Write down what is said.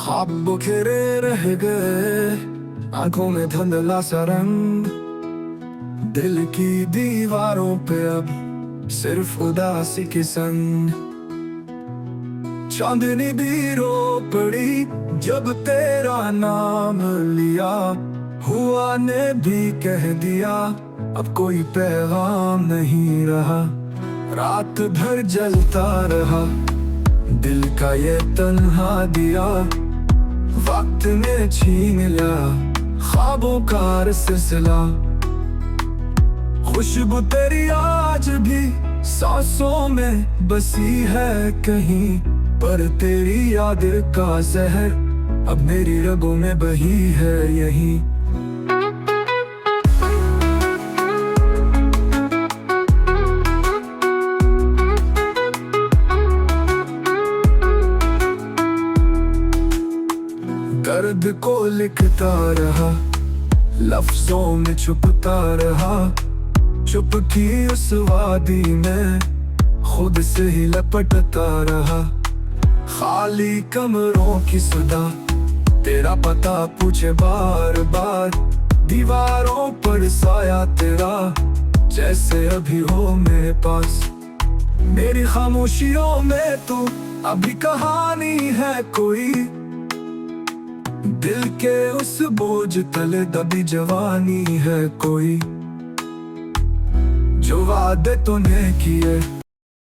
ख्वाब बिखरे रह गए, आंखों में धुंधला सा रंग। दिल की दीवारों पे अब सिर्फ उदासी की संग। चांदनी भी रो पड़ी जब तेरा नाम लिया, हुआ ने भी कह दिया अब कोई पैगाम नहीं रहा। रात भर जलता रहा दिल का ये तन्हा दिया, वक्त ने छीन लिया ख्वाबों का सिलसिला। खुशबू तेरी आज भी सांसों में बसी है कहीं, पर तेरी याद का जहर अब मेरी रगों में बही है यहीं। दर्द को लिखता रहा, लफ्जों में छुपता रहा। चुप की उस वादी में खुद से ही लपटता रहा। खाली कमरों की सदा तेरा पता पूछे बार बार। दीवारों पर साया तेरा जैसे अभी हो मेरे पास। मेरी खामोशियों में तू अभी कहानी है कोई, दिल के उस बोझ तले दबी जवानी है कोई। जो वादे तूने किए